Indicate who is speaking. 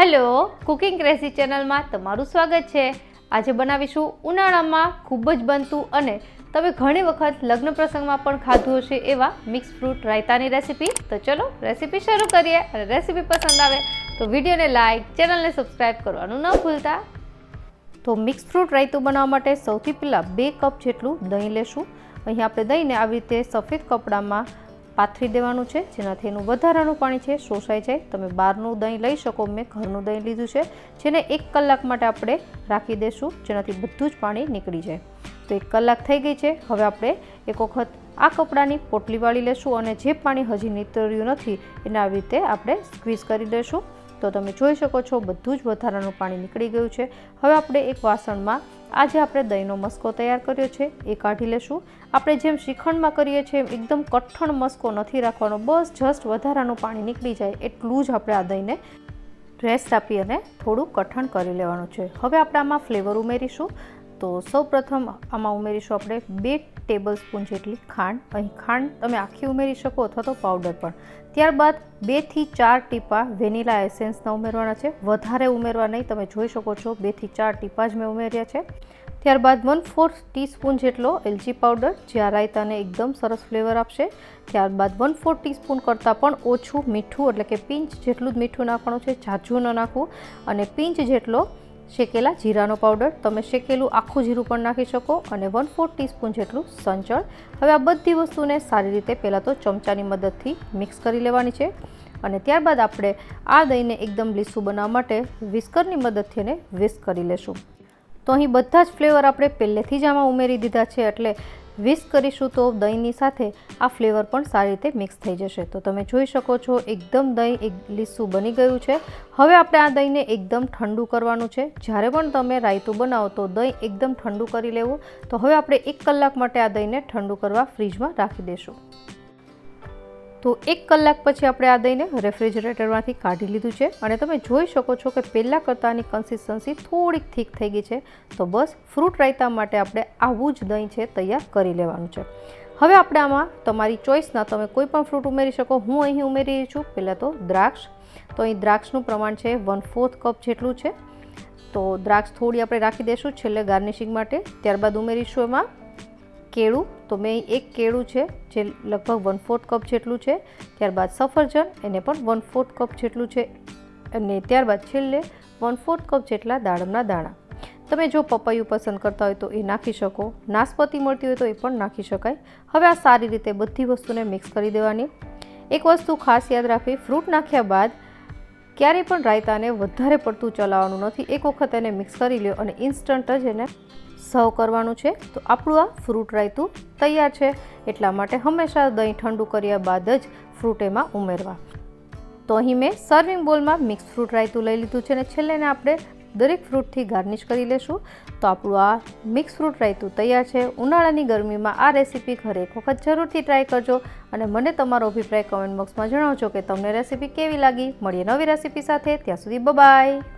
Speaker 1: Hello, cooking crazy ચેનલમાં તમારું સ્વાગત છે। આજે બનાવીશું ઉનાળામાં ખૂબ જ બનતું અને તમે ઘણી વખત લગ્ન પ્રસંગમાં પણ ખાધું હશે એવા મિક્સ ફ્રૂટ રાયતાની રેસીપી। તો ચલો રેસીપી શરૂ કરીએ અને રેસીપી પસંદ આવે તો વિડીયોને લાઇક, ચેનલને સબસ્ક્રાઈબ કરવાનું ન ભૂલતા। તો મિક્સ ફ્રૂટ રાયતું બનાવવા માટે સૌથી પહેલાં 2 કપ જેટલું દહીં લેશું। અહીં આપણે દહીંને આવી રીતે સફેદ કપડામાં પાથરી દેવાનું છે, જેનાથી એનું વધારાનું પાણી છે શોષાઈ જાય। તમે બહારનું દહીં લઈ શકો, મેં ઘરનું દહીં લીધું છે, જેને 1 કલાક માટે આપણે રાખી દઈશું, જેનાથી બધું જ પાણી નીકળી જાય। તો 1 કલાક થઈ ગઈ છે। હવે આપણે એક વખત આ કપડાની પોટલી વાળી લેશું અને જે પાણી હજી નીતર્યું નથી એને આવી રીતે આપણે સ્ક્વીઝ કરી દઈશું। તો તમે જોઈ શકો છો બધું જ વધારાનું પાણી નીકળી ગયું છે। હવે આપણે એક વાસણમાં આજે આપણે દહીંનો મસ્કો તૈયાર કર્યો છે એ કાઢી લેશું। આપણે જેમ શ્રીખંડમાં કરીએ છીએ એમ એકદમ કઠણ મસ્કો નથી રાખવાનો, બસ જસ્ટ વધારાનું પાણી નીકળી જાય એટલું જ આપણે આ દહીંને રેસ્ટ આપી અને થોડું કઠણ કરી લેવાનું છે। હવે આપણે આમાં ફ્લેવર ઉમેરીશું। તો સૌપ્રથમ આમાં ઉમેરીશું આપણે 2 ટેબલ સ્પૂન જેટલી ખાંડ। અહીં ખાંડ તમે આખી ઉમેરી શકો અથવા તો પાવડર પણ। ત્યારબાદ 2 થી 4 ટીપા વેનીલા એસેન્સના ઉમેરવાના છે, વધારે ઉમેરવા નહીં, તમે જોઈ શકો છો 2 થી 4 ટીપા જ મેં ઉમેર્યા છે। ત્યારબાદ 1/4 ટીસ્પૂન જેટલો એલચી પાવડર, જે આ રાયતાને એકદમ સરસ ફ્લેવર આપશે। ત્યારબાદ 1/4 ટીસ્પૂન કરતાં પણ ઓછું મીઠું, એટલે કે પિંચ જેટલું જ મીઠું નાખવાનું છે, ઝાઝું ન નાખવું। અને પિંચ જેટલો શેકેલા જીરાનો પાવડર, તમે શેકેલું આખું જીરું પણ નાખી શકો। અને 1/4 ટીસ્પૂન જેટલું સંચળ। હવે આ બધી વસ્તુને સારી રીતે પહેલાં તો ચમચાની મદદથી મિક્સ કરી લેવાની છે અને ત્યારબાદ આપણે આ દહીંને એકદમ લીસું બનાવવા માટે વિસ્કરની મદદથી એને વિસ્ક કરી લેશું। તો અહીં બધા જ ફ્લેવર આપણે પહેલેથી જ આમાં ઉમેરી દીધા છે, એટલે વિસ્ક કરીશું તો દહીંની સાથે આ ફ્લેવર પણ સારી રીતે મિક્સ થઈ જશે। તો તમે જોઈ શકો છો એકદમ દહીં એક લીસું બની ગયું છે। હવે આપણે આ દહીંને એકદમ ઠંડુ કરવાનું છે। જ્યારે પણ તમે રાયતું બનાવો તો દહીં એકદમ ઠંડુ કરી લેવું। તો હવે આપણે 1 કલાક માટે આ દહીંને ઠંડુ કરવા ફ્રીજમાં રાખી દઈશું। તો 1 કલાક પછી આપણે આ દહીંને રેફ્રિજરેટરમાંથી કાઢી લીધું છે અને તમે જોઈ શકો છો કે પહેલાં કરતાંની કન્સિસ્ટન્સી થોડીક થીક થઈ ગઈ છે। તો બસ ફ્રૂટ રાયતા માટે આપણે આવું જ દહીં છે તૈયાર કરી લેવાનું છે। હવે આપણે આમાં તમારી ચોઈસના તમે કોઈ પણ ફ્રૂટ ઉમેરી શકો। હું અહીં ઉમેરી રહી છું પહેલાં તો દ્રાક્ષ। તો અહીં દ્રાક્ષનું પ્રમાણ છે 1/4 કપ જેટલું છે। તો દ્રાક્ષ થોડી આપણે રાખી દઈશું છેલ્લે ગાર્નિશિંગ માટે। ત્યારબાદ ઉમેરીશું એમાં કેળું। તો મેં અહીં 1 કેળું છે જે લગભગ 1/4 કપ જેટલું છે। ત્યારબાદ સફરજન, એને પણ 1/4 કપ જેટલું છે। અને ત્યારબાદ છેલ્લે 1/4 કપ જેટલા દાડમના દાણા। તમે જો પપૈયું પસંદ કરતા હોય તો એ નાખી શકો, નાશપતી મળતી હોય તો એ પણ નાખી શકાય। હવે આ સારી રીતે બધી વસ્તુને મિક્સ કરી દેવાની। એક વસ્તુ ખાસ યાદ રાખવી, ફ્રૂટ નાખ્યા બાદ ક્યારેય પણ રાયતાને વધારે પડતું ચલાવવાનું નથી। એક વખત એને મિક્સ કરી લ્યો અને ઇન્સ્ટન્ટ જ એને સર્વ કરવાનું છે। તો આપણું આ ફ્રૂટ રાયતું તૈયાર છે। એટલા માટે હંમેશા દહીં ઠંડુ કર્યા બાદ જ ફ્રૂટ એમાં ઉમેરવા। તો અહીં મેં સર્વિંગ બોલમાં મિક્સ ફ્રૂટ રાયતું લઈ લીધું છે અને છેલ્લે આપણે દરેક ફ્રૂટથી ગાર્નિશ કરી લેશું। તો આપણું આ મિક્સ ફ્રૂટ રાયતું તૈયાર છે। ઉનાળાની ગરમીમાં આ રેસીપી ઘરે એક વખત જરૂરથી ટ્રાય કરજો અને મને તમારો અભિપ્રાય કમેન્ટ બોક્સમાં જણાવજો કે તમને રેસીપી કેવી લાગી। મળીએ નવી રેસીપી સાથે, ત્યાં સુધી બાય બાય।